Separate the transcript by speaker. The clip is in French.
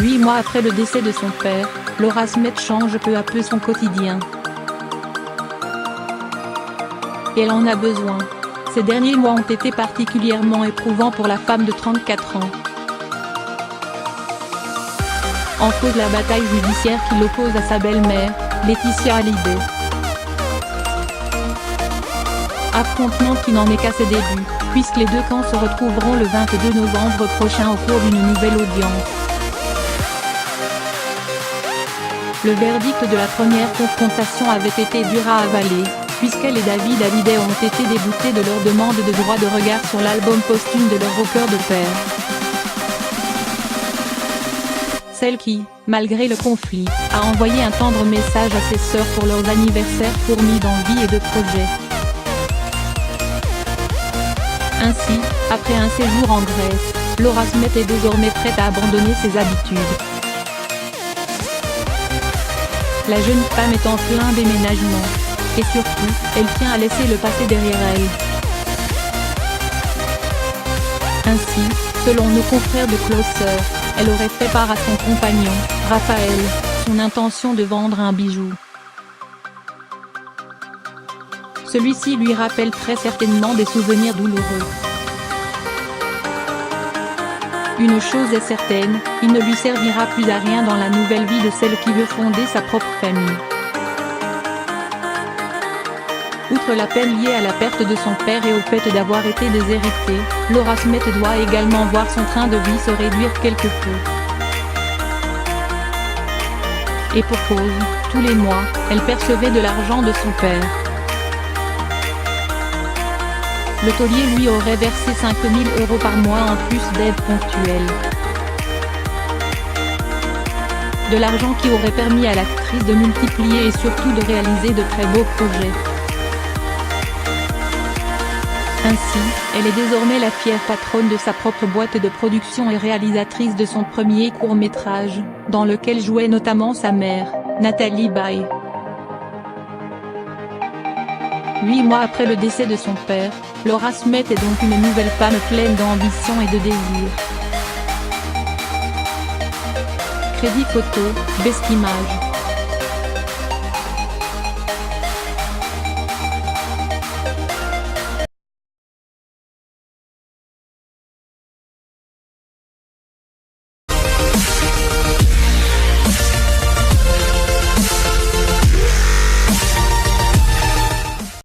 Speaker 1: 8 mois après le décès de son père, Laura Smith change peu à peu son quotidien. Et elle en a besoin. Ces derniers mois ont été particulièrement éprouvants pour la femme de 34 ans. En cause la bataille judiciaire qui l'oppose à sa belle-mère, Laetitia Hallyday. Affrontement qui n'en est qu'à ses débuts, puisque les deux camps se retrouveront le 22 novembre prochain au cours d'une nouvelle audience. Le verdict de la première confrontation avait été dur à avaler, puisqu'elle et David Hallyday ont été déboutés de leur demande de droit de regard sur l'album posthume de leur rocker de père. Celle qui, malgré le conflit, a envoyé un tendre message à ses sœurs pour leurs anniversaires fourmis d'envie et de projets. Ainsi, après un séjour en Grèce, Laura Smith est désormais prête à abandonner ses habitudes. La jeune femme est en plein déménagement. Et surtout, elle tient à laisser le passé derrière elle. Ainsi, selon nos confrères de Closer, elle aurait fait part à son compagnon, Raphaël, son intention de vendre un bijou. Celui-ci lui rappelle très certainement des souvenirs douloureux. Une chose est certaine, il ne lui servira plus à rien dans la nouvelle vie de celle qui veut fonder sa propre famille. Outre la peine liée à la perte de son père et au fait d'avoir été déshéritée, Laura Smith doit également voir son train de vie se réduire quelque peu. Et pour cause, tous les mois, elle percevait de l'argent de son père. Le taulier lui aurait versé 5 000 € par mois en plus d'aides ponctuelles. De l'argent qui aurait permis à l'actrice de multiplier et surtout de réaliser de très beaux projets. Ainsi, elle est désormais la fière patronne de sa propre boîte de production et réalisatrice de son premier court-métrage, dans lequel jouait notamment sa mère, Nathalie Baye. 8 mois après le décès de son père, Laura Smith est donc une nouvelle femme pleine d'ambition et de désir. Crédit photo, Best Image.